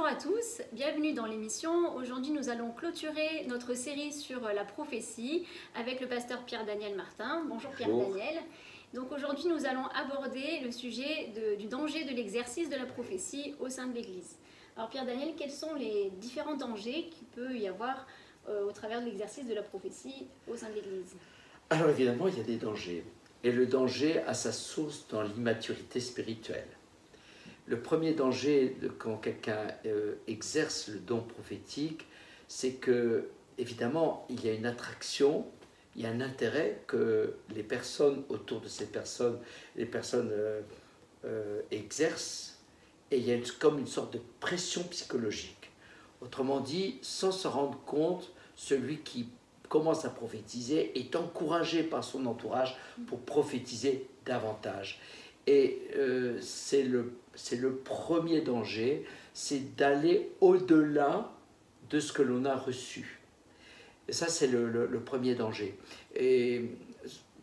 à tous, bienvenue dans l'émission. Aujourd'hui, nous allons clôturer notre série sur la prophétie avec le pasteur Pierre-Daniel Martin. Bonjour Pierre-Daniel. Donc aujourd'hui, nous allons aborder le sujet du danger de l'exercice de la prophétie au sein de l'Église. Alors Pierre-Daniel, quels sont les différents dangers qu'il peut y avoir au travers de l'exercice de la prophétie au sein de l'Église? Alors évidemment, il y a des dangers. Et le danger a sa source dans l'immaturité spirituelle. Le premier danger quand quelqu'un exerce le don prophétique, c'est que, évidemment, il y a une attraction, il y a un intérêt que les personnes autour de ces personnes, les personnes exercent, et il y a comme une sorte de pression psychologique. Autrement dit, sans se rendre compte, celui qui commence à prophétiser est encouragé par son entourage pour prophétiser davantage. Et c'est le premier danger, c'est d'aller au-delà de ce que l'on a reçu. Et ça, c'est le premier danger. Et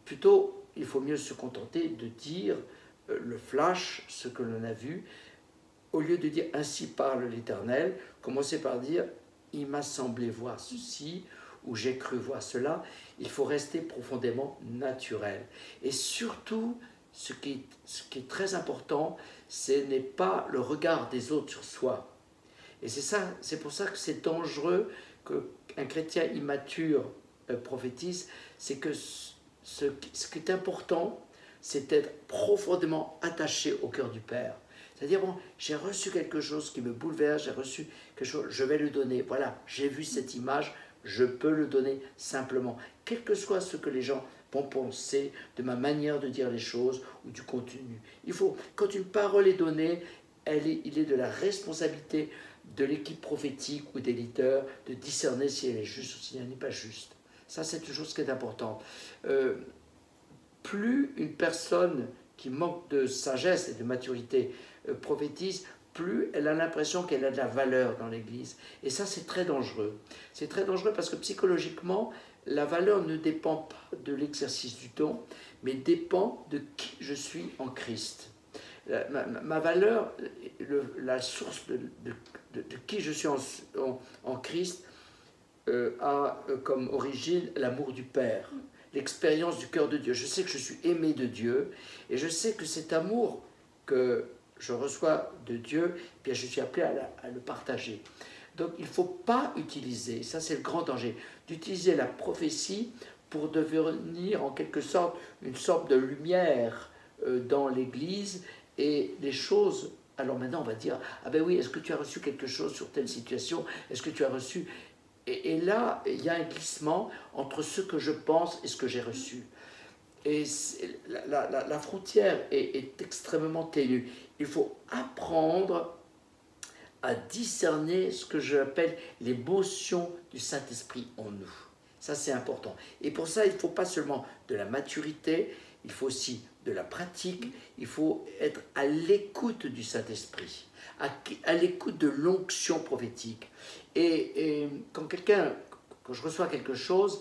plutôt, il faut mieux se contenter de dire le flash, ce que l'on a vu, au lieu de dire « ainsi parle l'Éternel », commencer par dire « il m'a semblé voir ceci » ou « j'ai cru voir cela ». Il faut rester profondément naturel. Et surtout, ce qui est très important, ce n'est pas le regard des autres sur soi. Et c'est pour ça que c'est dangereux qu'un chrétien immature prophétise, c'est que ce qui est important, c'est d'être profondément attaché au cœur du Père. C'est-à-dire, bon, j'ai reçu quelque chose qui me bouleverse, j'ai reçu quelque chose, je vais le donner. Voilà, j'ai vu cette image, je peux le donner simplement. Quel que soit ce que les gens vont penser de ma manière de dire les choses ou du contenu. Quand une parole est donnée, il est de la responsabilité de l'équipe prophétique ou des leaders de discerner si elle est juste ou si elle n'est pas juste. Ça, c'est une chose qui est importante. Plus une personne qui manque de sagesse et de maturité prophétise, plus elle a l'impression qu'elle a de la valeur dans l'Église. Et ça, c'est très dangereux. C'est très dangereux parce que psychologiquement, la valeur ne dépend pas de l'exercice du don, mais dépend de qui je suis en Christ. Ma valeur, la source de qui je suis en Christ a comme origine l'amour du Père, l'expérience du cœur de Dieu. Je sais que je suis aimé de Dieu et je sais que cet amour que je reçois de Dieu, bien je suis appelé à le partager. Donc il ne faut pas utiliser, ça c'est le grand danger, d'utiliser la prophétie pour devenir en quelque sorte une sorte de lumière dans l'Église et les choses. Alors maintenant on va dire, ah ben oui, est-ce que tu as reçu quelque chose sur telle situation? Est-ce que tu as reçu... Et là, il y a un glissement entre ce que je pense et ce que j'ai reçu. Et la frontière est extrêmement ténue. Il faut apprendre à discerner ce que j'appelle l'émotion du Saint-Esprit en nous. Ça, c'est important. Et pour ça, il ne faut pas seulement de la maturité, il faut aussi de la pratique, il faut être à l'écoute du Saint-Esprit, à l'écoute de l'onction prophétique. Et quand je reçois quelque chose,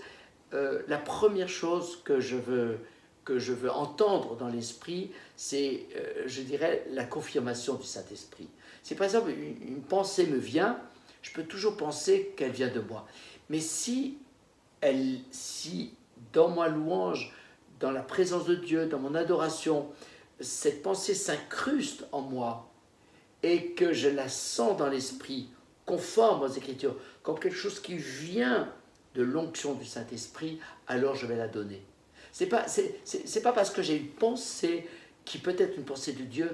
la première chose que je veux entendre dans l'esprit, c'est, je dirais, la confirmation du Saint-Esprit. Si par exemple une pensée me vient, je peux toujours penser qu'elle vient de moi. Mais si dans ma louange, dans la présence de Dieu, dans mon adoration, cette pensée s'incruste en moi et que je la sens dans l'esprit, conforme aux Écritures, comme quelque chose qui vient de l'onction du Saint-Esprit, alors je vais la donner. C'est pas parce que j'ai une pensée qui peut être une pensée de Dieu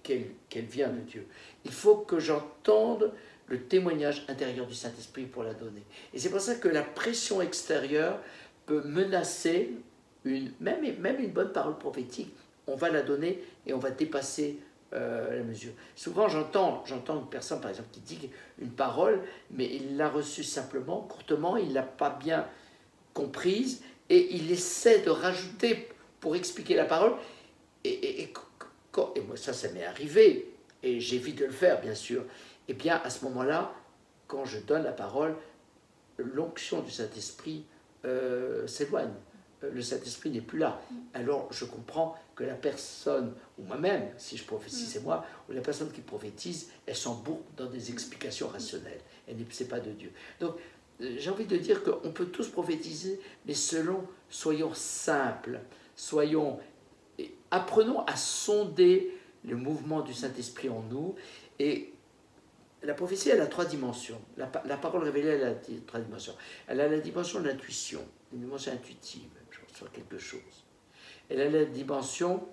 qu'elle vient de Dieu. Il faut que j'entende le témoignage intérieur du Saint-Esprit pour la donner. Et c'est pour ça que la pression extérieure peut menacer même une bonne parole prophétique. On va la donner et on va dépasser la mesure. Souvent, j'entends une personne, par exemple, qui dit une parole, mais il l'a reçue simplement, courtement, il ne l'a pas bien comprise, et il essaie de rajouter pour expliquer la parole. Et moi, ça m'est arrivé, et j'évite de le faire, bien sûr. Et bien, à ce moment-là, quand je donne la parole, l'onction du Saint-Esprit s'éloigne. le Saint-Esprit n'est plus là. Alors je comprends que la personne, ou moi-même, si je prophétise, c'est moi, ou la personne qui prophétise, elle s'embourbe dans des explications rationnelles. Elle n'est pas de Dieu. Donc j'ai envie de dire qu'on peut tous prophétiser, mais soyons simples, apprenons à sonder le mouvement du Saint-Esprit en nous. Et la prophétie, elle a trois dimensions. La parole révélée, elle a trois dimensions. Elle a la dimension de l'intuition, une dimension intuitive, je reçois quelque chose. Elle a la dimension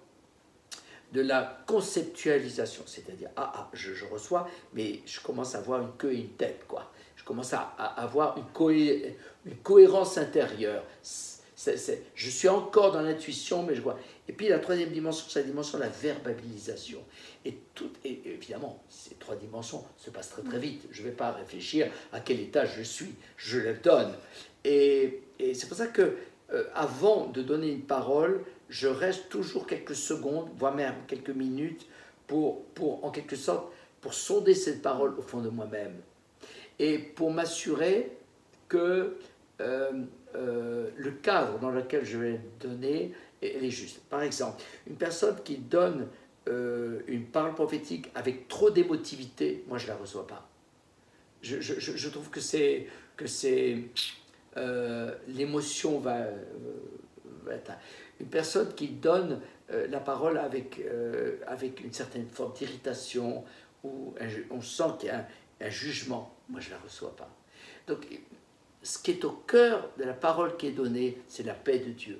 de la conceptualisation, c'est-à-dire, je reçois, mais je commence à avoir une queue et une tête, quoi. Je commence à avoir une cohérence intérieure. Je suis encore dans l'intuition, mais je vois. Et puis la troisième dimension, c'est la dimension de la verbalisation. Et évidemment, ces trois dimensions se passent très très vite. Je ne vais pas réfléchir à quel étage je suis, je le donne. Et c'est pour ça que avant de donner une parole, je reste toujours quelques secondes, voire même quelques minutes, pour en quelque sorte, pour sonder cette parole au fond de moi-même. Et pour m'assurer que le cadre dans lequel je vais donner est juste. Par exemple, une personne qui donne une parole prophétique avec trop d'émotivité, moi je ne la reçois pas. Je trouve que l'émotion va être... Une personne qui donne la parole avec une certaine forme d'irritation, où on sent qu'il y a un jugement, moi je ne la reçois pas. Donc, ce qui est au cœur de la parole qui est donnée, c'est la paix de Dieu,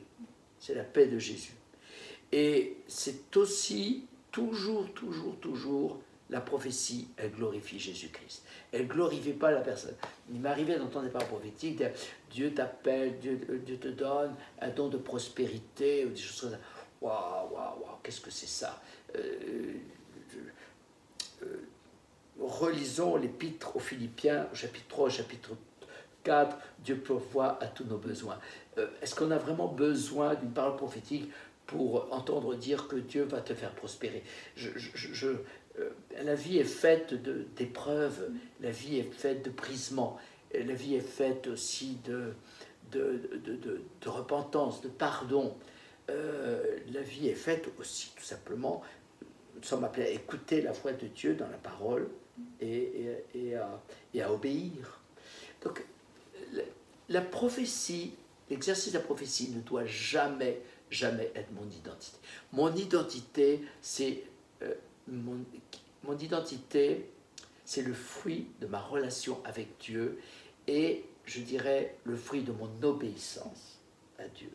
c'est la paix de Jésus. Et c'est aussi toujours la prophétie, elle glorifie Jésus-Christ. Elle ne glorifie pas la personne. Il m'arrivait d'entendre des paroles prophétiques, Dieu t'appelle, Dieu te donne un don de prospérité, ou des choses comme ça. Waouh, qu'est-ce que c'est ça? Relisons l'épître aux Philippiens, au chapitre 3, au chapitre 4, Dieu pourvoit à tous nos besoins. Est-ce qu'on a vraiment besoin d'une parole prophétique pour entendre dire que Dieu va te faire prospérer? La vie est faite d'épreuves, la vie est faite de brisements, la vie est faite aussi de repentance, de pardon. La vie est faite aussi tout simplement, nous sommes appelés à écouter la voix de Dieu dans la parole et à obéir. Donc la prophétie, l'exercice de la prophétie ne doit jamais être mon identité. Mon identité, c'est mon identité, c'est le fruit de ma relation avec Dieu et, je dirais, le fruit de mon obéissance à Dieu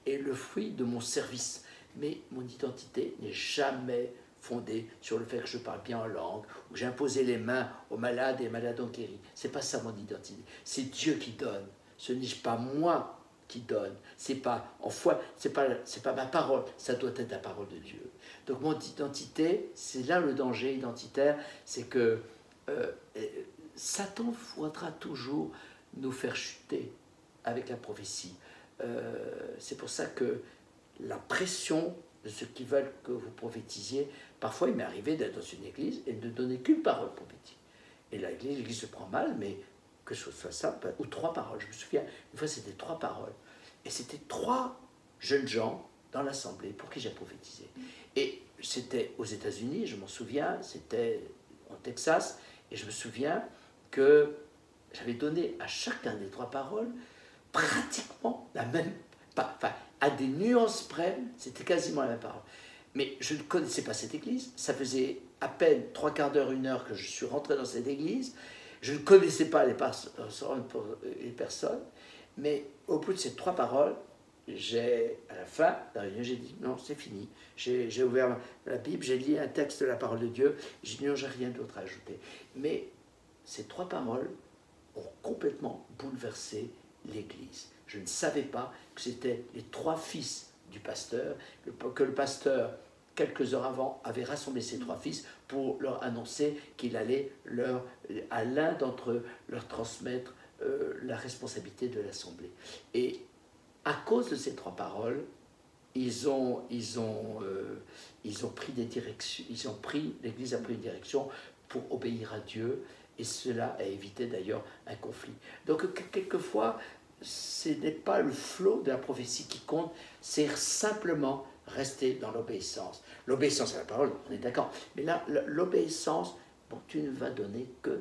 et le fruit de mon service. Mais mon identité n'est jamais fondée sur le fait que je parle bien en langue, ou j'ai imposé les mains aux malades et les malades ont guéri. C'est pas ça mon identité. C'est Dieu qui donne. Ce n'est pas moi qui donne. C'est pas en foi. C'est pas ma parole. Ça doit être la parole de Dieu. Donc mon identité, c'est là le danger identitaire, c'est que Satan voudra toujours nous faire chuter avec la prophétie. C'est pour ça que la pression de ceux qui veulent que vous prophétisiez, parfois il m'est arrivé d'être dans une église et de ne donner qu'une parole prophétique. Et l'église se prend mal, mais que ce soit ça, ou trois paroles. Je me souviens, une fois c'était trois paroles. Et c'était trois jeunes gens dans l'assemblée pour qui j'ai prophétisé. Et c'était aux États-Unis, je m'en souviens, c'était en Texas, et je me souviens que j'avais donné à chacun des trois paroles pratiquement la même, enfin, à des nuances près, c'était quasiment la même parole. Mais je ne connaissais pas cette église, ça faisait à peine 3/4 d'heure, 1 heure que je suis rentré dans cette église, je ne connaissais pas les personnes, mais au bout de ces trois paroles, à la fin de la réunion, j'ai dit non, c'est fini. J'ai ouvert la Bible, j'ai lu un texte de la parole de Dieu, j'ai dit non, j'ai rien d'autre à ajouter. Mais ces trois paroles ont complètement bouleversé l'Église. Je ne savais pas que c'était les trois fils du pasteur, que le pasteur, quelques heures avant, avait rassemblé ses trois fils pour leur annoncer qu'il allait à l'un d'entre eux leur transmettre la responsabilité de l'Assemblée. Et à cause de ces trois paroles, l'Église a pris une direction pour obéir à Dieu, et cela a évité d'ailleurs un conflit. Donc quelquefois, ce n'est pas le flot de la prophétie qui compte, c'est simplement rester dans l'obéissance. L'obéissance à la parole, on est d'accord. Mais là, l'obéissance, bon, tu ne vas donner que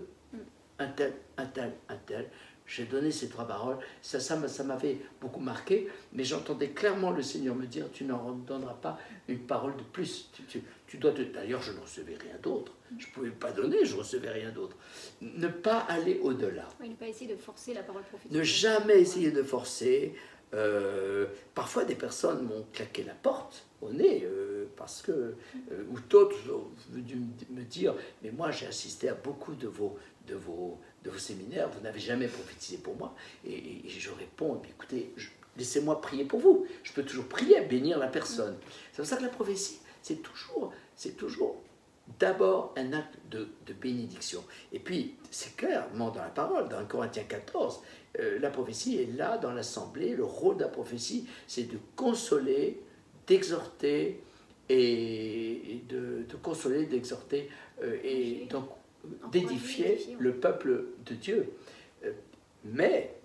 un tel, un tel, un tel. J'ai donné ces 3 paroles, ça m'avait beaucoup marqué, mais j'entendais clairement le Seigneur me dire, tu n'en donneras pas une parole de plus. Tu dois D'ailleurs, je ne recevais rien d'autre. Je ne pouvais pas donner, je ne recevais rien d'autre. Ne pas aller au-delà. Oui, ne pas essayer de forcer la parole prophétique. Ne jamais essayer de forcer. Parfois, des personnes m'ont claqué la porte au nez, parce que, ou d'autres ont dû me dire, mais moi j'ai assisté à beaucoup de vos séminaires, vous n'avez jamais prophétisé pour moi. Et je réponds, écoutez, laissez-moi prier pour vous. Je peux toujours prier, bénir la personne. C'est pour ça que la prophétie, c'est toujours d'abord un acte de bénédiction. Et puis, c'est clairement dans la parole, dans Corinthiens 14, la prophétie est là dans l'assemblée. Le rôle de la prophétie, c'est de consoler, d'exhorter, et de consoler, d'exhorter, et donc d'édifier le peuple de Dieu. Mais,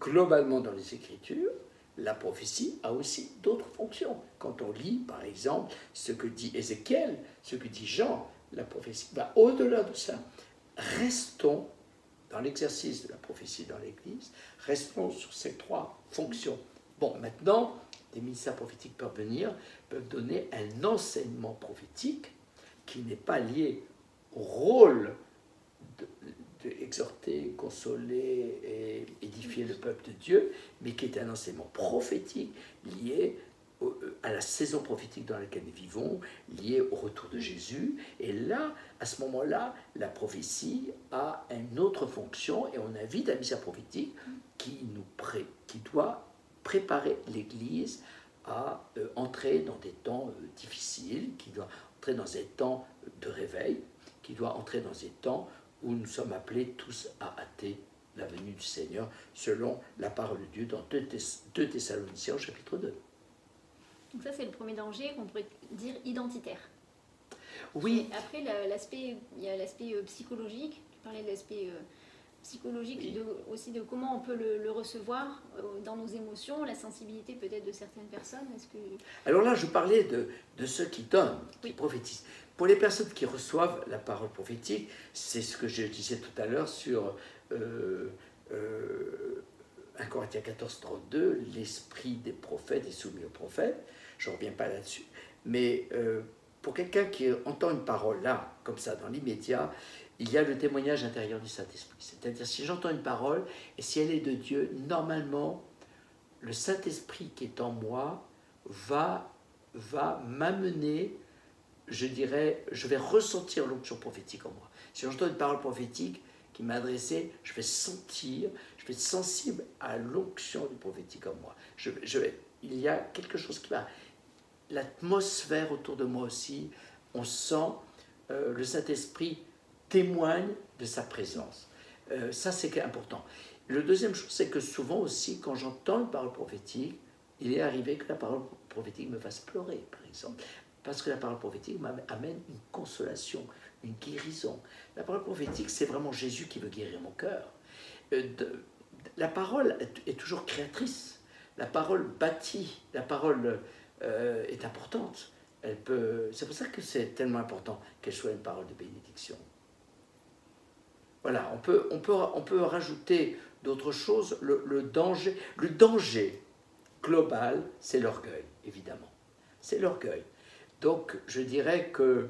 globalement dans les Écritures, la prophétie a aussi d'autres fonctions. Quand on lit, par exemple, ce que dit Ézéchiel, ce que dit Jean, la prophétie va au-delà de ça. Restons dans l'exercice de la prophétie dans l'Église, restons sur ces 3 fonctions. Bon, maintenant, des ministères prophétiques peuvent venir, peuvent donner un enseignement prophétique qui n'est pas lié au rôle d'exhorter, consoler et édifier le peuple de Dieu, mais qui est un enseignement prophétique lié à la saison prophétique dans laquelle nous vivons, lié au retour de Jésus. Et là, à ce moment-là, la prophétie a une autre fonction, et on invite un ministère prophétique qui doit préparer l'Église à entrer dans des temps difficiles, qui doit entrer dans des temps de réveil, qui doit entrer dans des temps où nous sommes appelés tous à hâter la venue du Seigneur, selon la parole de Dieu dans 2 Thessaloniciens, chapitre 2. Donc ça, c'est le premier danger qu'on pourrait dire identitaire. Oui. Après, il y a l'aspect psychologique. Tu parlais de l'aspect psychologique, oui. Aussi de comment on peut le recevoir dans nos émotions, la sensibilité peut-être de certaines personnes. Alors là, je parlais de ceux qui donnent, qui prophétisent. Pour les personnes qui reçoivent la parole prophétique, c'est ce que je disais tout à l'heure sur 1 Corinthiens 14, 32, l'esprit des prophètes est soumis aux prophètes. Je ne reviens pas là-dessus. Mais pour quelqu'un qui entend une parole là, comme ça, dans l'immédiat, il y a le témoignage intérieur du Saint-Esprit. C'est-à-dire, si j'entends une parole, et si elle est de Dieu, normalement, le Saint-Esprit qui est en moi va m'amener, je dirais, je vais ressentir l'onction prophétique en moi. Si j'entends une parole prophétique qui m'est adressée, je vais sentir, je vais être sensible à l'onction du prophétique en moi. Il y a quelque chose qui va... L'atmosphère autour de moi aussi, on sent le Saint-Esprit témoigne de sa présence. Ça, c'est important. Le deuxième chose, c'est que souvent aussi, quand j'entends une parole prophétique, il est arrivé que la parole prophétique me fasse pleurer, par exemple. Parce que la parole prophétique m'amène une consolation, une guérison. La parole prophétique, c'est vraiment Jésus qui veut guérir mon cœur. La parole est toujours créatrice. La parole bâtit. La parole est importante. C'est pour ça que c'est tellement important qu'elle soit une parole de bénédiction. Voilà, on peut rajouter d'autres choses. Le danger global, c'est l'orgueil, évidemment. C'est l'orgueil. Donc, je dirais que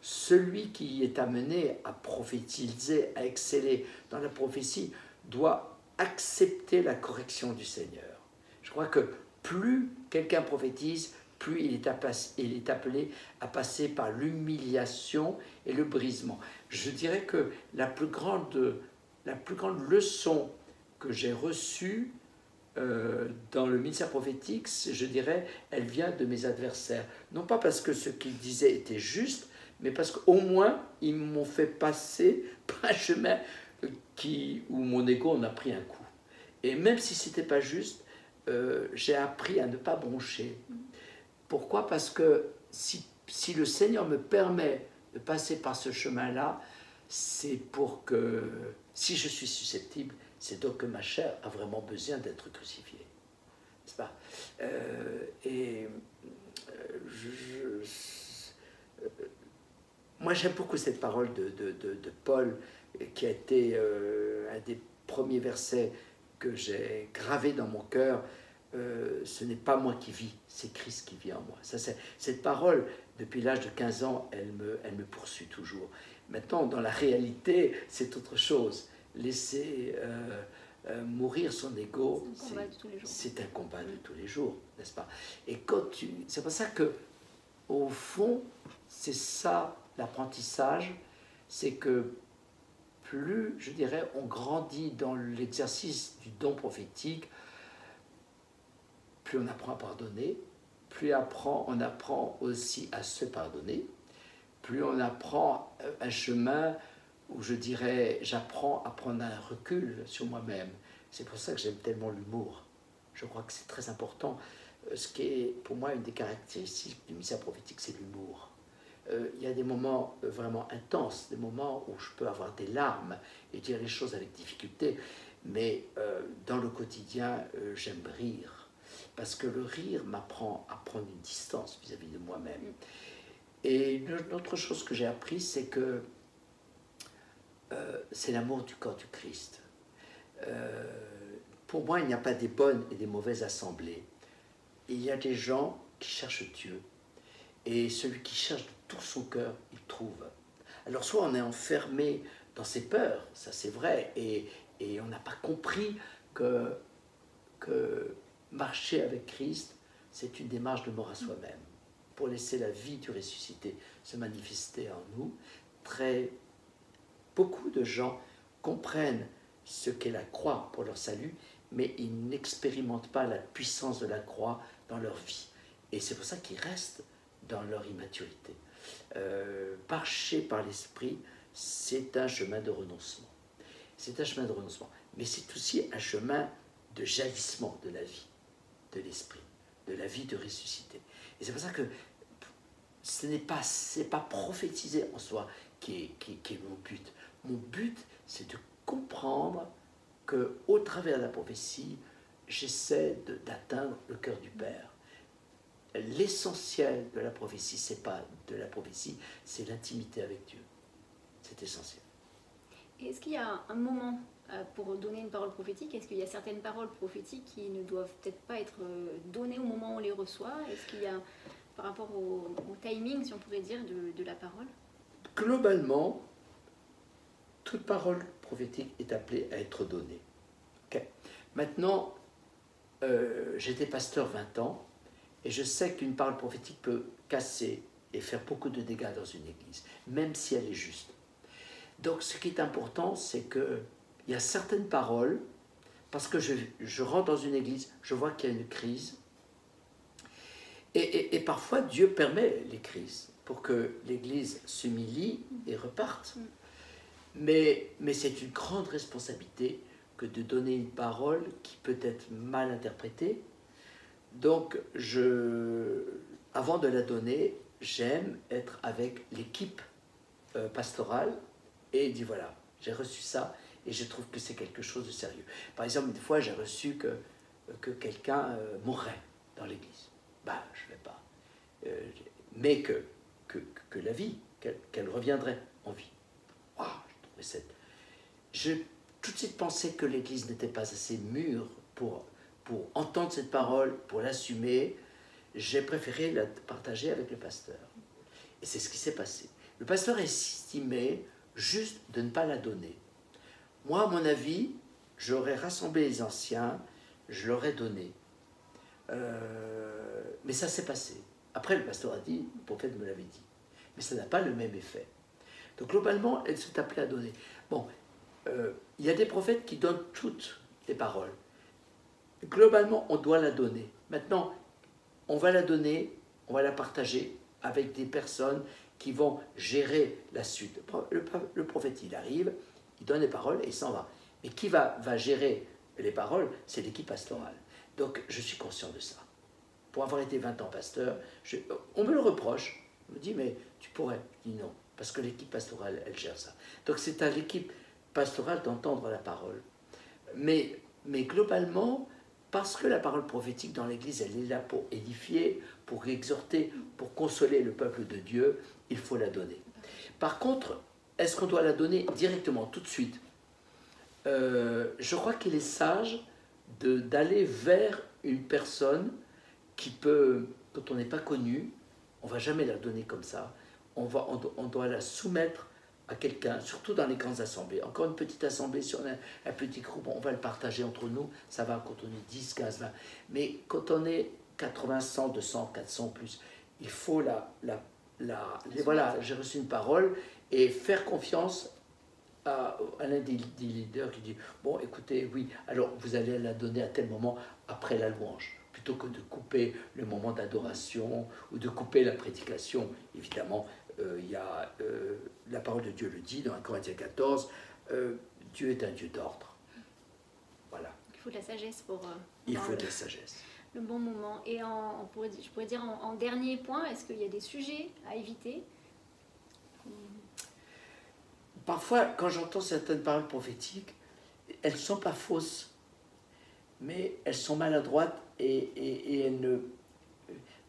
celui qui est amené à prophétiser, à exceller dans la prophétie, doit accepter la correction du Seigneur. Je crois que plus quelqu'un prophétise, plus il est appelé à passer par l'humiliation et le brisement. Je dirais que la plus grande leçon que j'ai reçue dans le ministère prophétique, je dirais, elle vient de mes adversaires. Non pas parce que ce qu'ils disaient était juste, mais parce qu'au moins, ils m'ont fait passer par un chemin où mon ego en a pris un coup. Et même si ce n'était pas juste, j'ai appris à ne pas broncher. Pourquoi? Parce que si le Seigneur me permet de passer par ce chemin-là, c'est pour que, si je suis susceptible, c'est donc que ma chair a vraiment besoin d'être crucifiée. N'est-ce pas? Moi, j'aime beaucoup cette parole de Paul, qui a été un des premiers versets que j'ai gravé dans mon cœur. Ce n'est pas moi qui vis, c'est Christ qui vit en moi. Cette parole, depuis l'âge de 15 ans, elle me poursuit toujours. Maintenant, dans la réalité, c'est autre chose. Laisser mourir son ego, c'est un combat de tous les jours, n'est-ce pas? Et c'est pour ça que, au fond, c'est ça l'apprentissage, c'est que plus, je dirais, on grandit dans l'exercice du don prophétique, plus on apprend à pardonner, plus on apprend aussi à se pardonner, plus on apprend un chemin où, je dirais, j'apprends à prendre un recul sur moi-même. C'est pour ça que j'aime tellement l'humour. Je crois que c'est très important. Ce qui est, pour moi, une des caractéristiques du mystère prophétique, c'est l'humour. Il y a des moments vraiment intenses, des moments où je peux avoir des larmes et dire les choses avec difficulté, mais dans le quotidien, j'aime rire. Parce que le rire m'apprend à prendre une distance vis-à-vis de moi-même. Et une autre chose que j'ai appris, c'est que c'est l'amour du corps du Christ. Pour moi, il n'y a pas des bonnes et des mauvaises assemblées. Il y a des gens qui cherchent Dieu. Et celui qui cherche de tout son cœur, il trouve. Alors soit on est enfermé dans ses peurs, ça c'est vrai, et on n'a pas compris que marcher avec Christ, c'est une démarche de mort à soi-même, pour laisser la vie du ressuscité se manifester en nous. Beaucoup de gens comprennent ce qu'est la croix pour leur salut, mais ils n'expérimentent pas la puissance de la croix dans leur vie. Et c'est pour ça qu'ils restent dans leur immaturité. Marcher par l'esprit, c'est un chemin de renoncement. C'est un chemin de renoncement. Mais c'est aussi un chemin de jalissement de la vie, de l'esprit, de la vie de ressuscité. Et c'est pour ça que ce n'est pas prophétiser en soi qui est mon but. Mon but, c'est de comprendre qu'au travers de la prophétie, j'essaie d'atteindre le cœur du Père. L'essentiel de la prophétie, c'est pas de la prophétie, c'est l'intimité avec Dieu. C'est essentiel. Est-ce qu'il y a un moment pour donner une parole prophétique? Est-ce qu'il y a certaines paroles prophétiques qui ne doivent peut-être pas être données au moment où on les reçoit? Est-ce qu'il y a, par rapport au timing, si on pourrait dire, de la parole? Globalement, toute parole prophétique est appelée à être donnée. Okay. Maintenant, j'étais pasteur 20 ans, et je sais qu'une parole prophétique peut casser et faire beaucoup de dégâts dans une église, même si elle est juste. Donc ce qui est important, c'est qu'il y a certaines paroles, parce que je rentre dans une église, je vois qu'il y a une crise, et parfois Dieu permet les crises pour que l'église s'humilie et reparte. Mais c'est une grande responsabilité que de donner une parole qui peut être mal interprétée. Donc, avant de la donner, j'aime être avec l'équipe pastorale et dire voilà, j'ai reçu ça et je trouve que c'est quelque chose de sérieux. Par exemple, une fois, j'ai reçu que quelqu'un mourrait dans l'église. Ben, je ne vais pas. Mais que la vie, qu'elle reviendrait en vie. Wow, j'ai tout de suite pensé que l'église n'était pas assez mûre pour entendre cette parole, pour l'assumer. J'ai préféré la partager avec le pasteur. Et c'est ce qui s'est passé. Le pasteur estimait juste de ne pas la donner. Moi, à mon avis, j'aurais rassemblé les anciens, je leur ai donné. Mais ça s'est passé. Après, le pasteur a dit, le prophète me l'avait dit. Mais ça n'a pas le même effet. Donc, globalement, elle s'est appelée à donner. Bon, il y a des prophètes qui donnent toutes les paroles. Globalement, on doit la donner. Maintenant, on va la donner, on va la partager avec des personnes qui vont gérer la suite. Le prophète, il arrive, il donne les paroles et il s'en va. Mais qui va gérer les paroles? C'est l'équipe pastorale. Donc, je suis conscient de ça. Pour avoir été 20 ans pasteur, on me le reproche. On me dit, mais tu pourrais. Je dis non, parce que l'équipe pastorale, elle gère ça. Donc c'est à l'équipe pastorale d'entendre la parole. Mais globalement, parce que la parole prophétique dans l'Église, elle est là pour édifier, pour exhorter, pour consoler le peuple de Dieu, il faut la donner. Par contre, est-ce qu'on doit la donner directement, tout de suite? Je crois qu'il est sage d'aller vers une personne qui peut, quand on n'est pas connu, on ne va jamais la donner comme ça, on doit la soumettre à quelqu'un, surtout dans les grandes assemblées. Encore une petite assemblée, si on a un petit groupe, on va le partager entre nous, ça va quand on est 10, 15, 20. Mais quand on est 80, 100, 200, 400 plus, il faut voilà, j'ai reçu une parole et faire confiance à l'un des leaders qui dit, bon écoutez, oui, alors vous allez la donner à tel moment après la louange, plutôt que de couper le moment d'adoration ou de couper la prédication. Évidemment, il y a, la parole de Dieu le dit dans 1 Corinthiens 14, Dieu est un Dieu d'ordre. Voilà. Il faut de la sagesse pour... il faut de la sagesse. Le bon moment. Et je pourrais dire en dernier point, est-ce qu'il y a des sujets à éviter? Parfois, quand j'entends certaines paroles prophétiques, elles ne sont pas fausses, mais elles sont maladroites et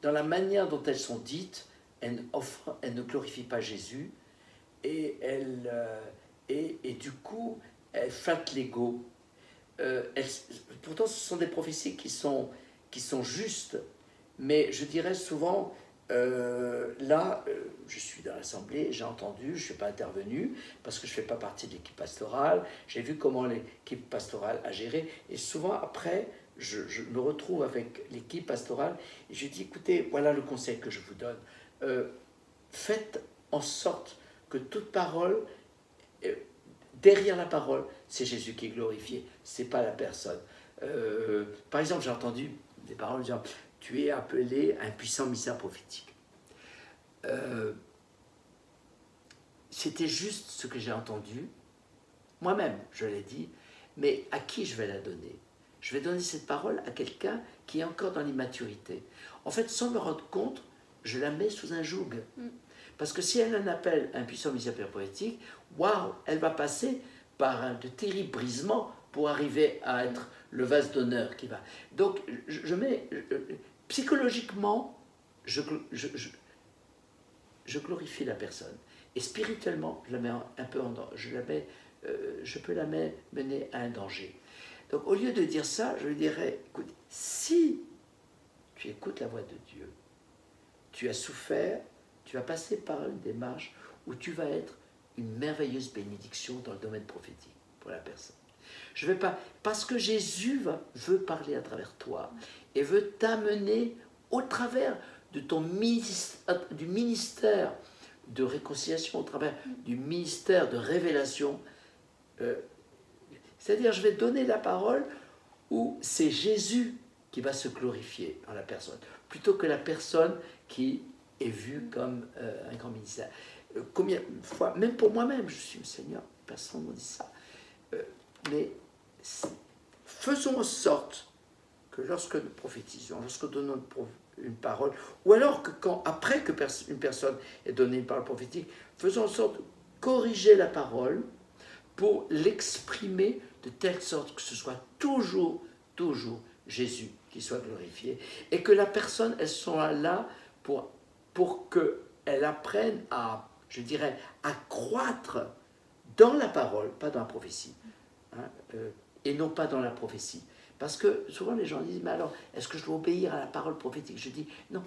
dans la manière dont elles sont dites, elles ne glorifient pas Jésus et du coup, elles flattent l'ego. Pourtant, ce sont des prophéties qui sont justes, mais je dirais souvent... je suis dans l'assemblée, j'ai entendu, je ne suis pas intervenu parce que je ne fais pas partie de l'équipe pastorale, j'ai vu comment l'équipe pastorale a géré et souvent après je me retrouve avec l'équipe pastorale et je dis écoutez, voilà le conseil que je vous donne, faites en sorte que toute parole, derrière la parole, c'est Jésus qui est glorifié, c'est pas la personne. Par exemple, j'ai entendu des paroles disant tu es appelé à un puissant mystère prophétique. C'était juste ce que j'ai entendu. Moi-même, je l'ai dit, mais à qui je vais la donner? Je vais donner cette parole à quelqu'un qui est encore dans l'immaturité. En fait, sans me rendre compte, je la mets sous un joug. Parce que si elle en appelle un puissant mystère prophétique, waouh, elle va passer par de terribles brisements pour arriver à être le vase d'honneur qui va. Donc, je mets... psychologiquement, je glorifie la personne. Et spirituellement, je la mets un peu en danger. Je peux la mener à un danger. Donc, au lieu de dire ça, je lui dirais, écoute, si tu écoutes la voix de Dieu, tu as souffert, tu vas passer par une démarche où tu vas être une merveilleuse bénédiction dans le domaine prophétique pour la personne. Je vais pas, parce que Jésus veut parler à travers toi et veut t'amener au travers de du ministère de réconciliation, au travers du ministère de révélation. C'est-à-dire, je vais donner la parole où c'est Jésus qui va se glorifier dans la personne, plutôt que la personne qui est vue comme un grand ministère. Combien de fois, même pour moi-même, je suis le Seigneur, personne ne me dit ça. Mais faisons en sorte que lorsque nous prophétisons, lorsque nous donnons une parole, ou alors que après que une personne ait donné une parole prophétique, faisons en sorte de corriger la parole pour l'exprimer de telle sorte que ce soit toujours Jésus qui soit glorifié, et que la personne, elle soit là pour qu'elle apprenne à, je dirais, à croître dans la parole, pas dans la prophétie, hein, et non pas dans la prophétie. Parce que souvent les gens disent, mais alors, est-ce que je dois obéir à la parole prophétique? Je dis, non,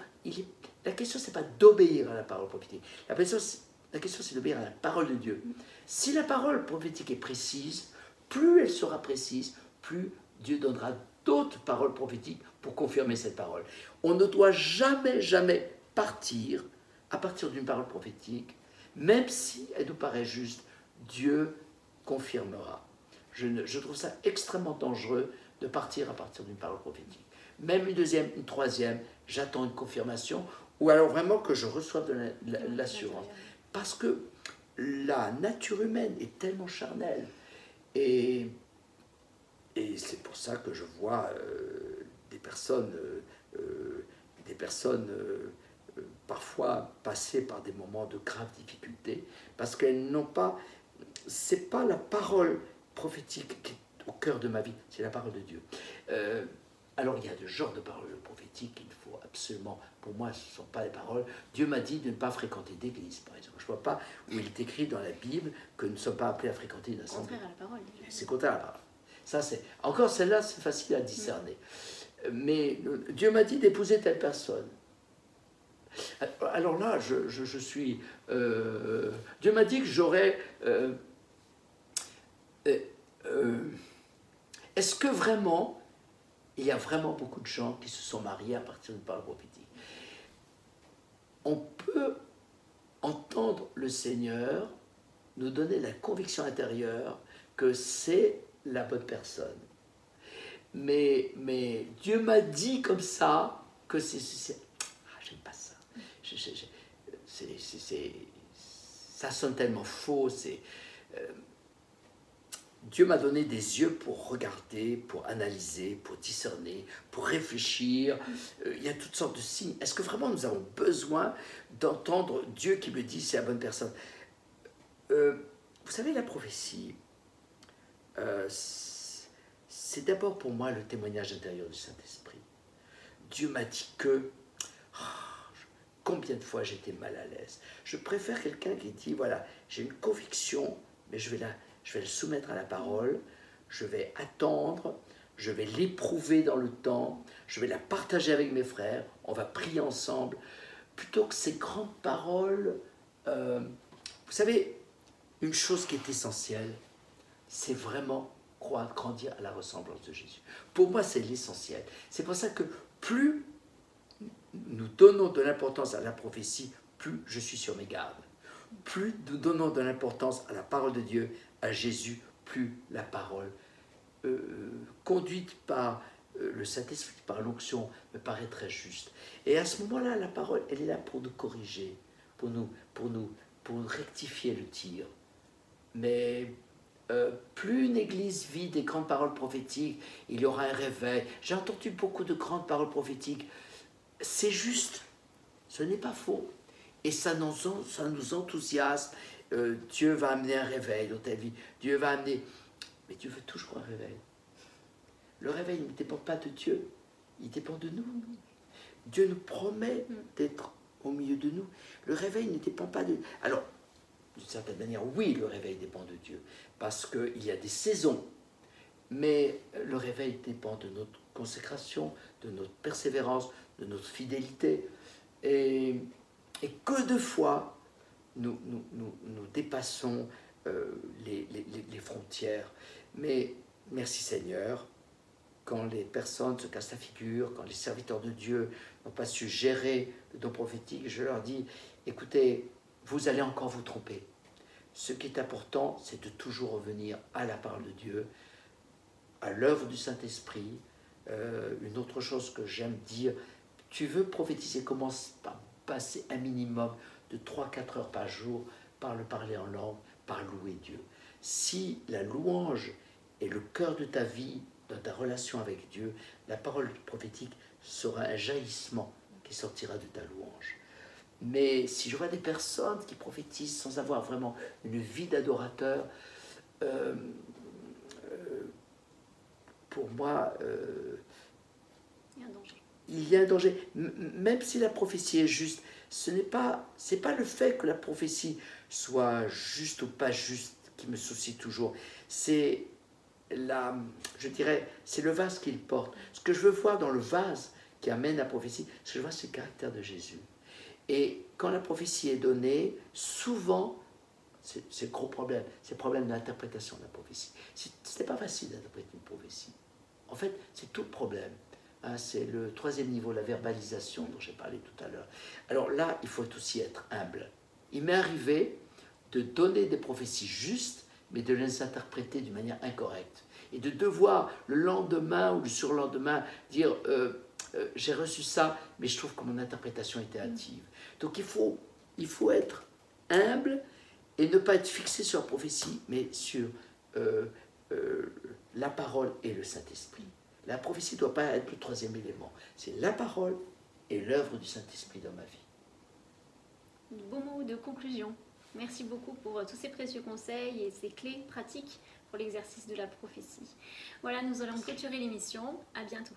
la question, c'est pas d'obéir à la parole prophétique. La question, c'est d'obéir à la parole de Dieu. Si la parole prophétique est précise, plus elle sera précise, plus Dieu donnera d'autres paroles prophétiques pour confirmer cette parole. On ne doit jamais partir à partir d'une parole prophétique, même si elle nous paraît juste, Dieu confirmera. Je trouve ça extrêmement dangereux de partir à partir d'une parole prophétique. Même une deuxième, une troisième, j'attends une confirmation, ou alors vraiment que je reçoive de l'assurance. Parce que la nature humaine est tellement charnelle. Et c'est pour ça que je vois des personnes parfois passé par des moments de graves difficultés, parce qu'elles n'ont pas, c'est pas la parole prophétique qui est au cœur de ma vie, c'est la parole de Dieu. Alors il y a de genres de paroles prophétiques qu'il faut absolument, pour moi ce ne sont pas les paroles. Dieu m'a dit de ne pas fréquenter d'église, par exemple. Je ne vois pas où il est écrit dans la Bible que nous ne sommes pas appelés à fréquenter une assemblée. Contraire à la parole. C'est contraire à la parole. Ça, c'est, encore celle-là, c'est facile à discerner. Mais Dieu m'a dit d'épouser telle personne. Alors là, je suis... Dieu m'a dit que j'aurais... est-ce que vraiment, il y a vraiment beaucoup de gens qui se sont mariés à partir d'une parole prophétique? On peut entendre le Seigneur nous donner la conviction intérieure que c'est la bonne personne. Mais Dieu m'a dit comme ça que c'est j'aime pas ça. Ça sonne tellement faux. Dieu m'a donné des yeux pour regarder, pour analyser, pour discerner, pour réfléchir. Il y a toutes sortes de signes. Est-ce que vraiment nous avons besoin d'entendre Dieu qui me dit c'est la bonne personne? Vous savez, la prophétie, c'est d'abord pour moi le témoignage intérieur du Saint-Esprit. Dieu m'a dit que... combien de fois j'étais mal à l'aise. Je préfère quelqu'un qui dit, voilà, j'ai une conviction, mais je vais le soumettre à la parole, je vais attendre, je vais l'éprouver dans le temps, je vais la partager avec mes frères, on va prier ensemble, plutôt que ces grandes paroles. Vous savez, une chose qui est essentielle, c'est vraiment croire, grandir à la ressemblance de Jésus. Pour moi, c'est l'essentiel. C'est pour ça que plus nous donnons de l'importance à la prophétie, plus je suis sur mes gardes. Plus nous donnons de l'importance à la parole de Dieu, à Jésus, plus la parole conduite par le Saint-Esprit, par l'onction, me paraît très juste. Et à ce moment-là, la parole, elle est là pour nous corriger, pour rectifier le tir. Mais plus une église vit des grandes paroles prophétiques, il y aura un réveil. J'ai entendu beaucoup de grandes paroles prophétiques. C'est juste, ce n'est pas faux. Et ça nous enthousiasme. Dieu va amener un réveil dans ta vie. Dieu va amener... Mais Dieu veut toujours un réveil. Le réveil ne dépend pas de Dieu, il dépend de nous. Dieu nous promet d'être au milieu de nous. Le réveil ne dépend pas de... Alors, d'une certaine manière, oui, le réveil dépend de Dieu, parce qu'il y a des saisons. Mais le réveil dépend de notre consécration, de notre persévérance, de notre fidélité. Et que de fois, nous dépassons les frontières. Mais merci Seigneur, quand les personnes se cassent la figure, quand les serviteurs de Dieu n'ont pas su gérer le don prophétique, je leur dis, écoutez, vous allez encore vous tromper. Ce qui est important, c'est de toujours revenir à la parole de Dieu, à l'œuvre du Saint-Esprit. Une autre chose que j'aime dire, tu veux prophétiser, commence par passer un minimum de 3-4 heures par jour par le parler en langue, par louer Dieu. Si la louange est le cœur de ta vie, dans ta relation avec Dieu, la parole prophétique sera un jaillissement qui sortira de ta louange. Mais si je vois des personnes qui prophétisent sans avoir vraiment une vie d'adorateur, pour moi, il y a un danger. Même si la prophétie est juste, c'est pas le fait que la prophétie soit juste ou pas juste qui me soucie toujours. C'est je dirais, c'est le vase qu'il porte. Ce que je veux voir dans le vase qui amène la prophétie, ce que je vois, c'est le caractère de Jésus. Et quand la prophétie est donnée, souvent, c'est le gros problème, c'est le problème de l'interprétation de la prophétie. Ce n'est pas facile d'interpréter une prophétie. En fait, c'est tout le problème. Hein, c'est le troisième niveau, la verbalisation dont j'ai parlé tout à l'heure. Alors là, il faut aussi être humble. Il m'est arrivé de donner des prophéties justes, mais de les interpréter d'une manière incorrecte. Et de devoir le lendemain ou le surlendemain dire j'ai reçu ça, mais je trouve que mon interprétation était hâtive. Donc il faut être humble et ne pas être fixé sur la prophétie, mais sur la parole et le Saint-Esprit. La prophétie ne doit pas être le troisième élément. C'est la parole et l'œuvre du Saint-Esprit dans ma vie. de beaux mots de conclusion. Merci beaucoup pour tous ces précieux conseils et ces clés pratiques pour l'exercice de la prophétie. Voilà, nous allons clôturer l'émission. À bientôt.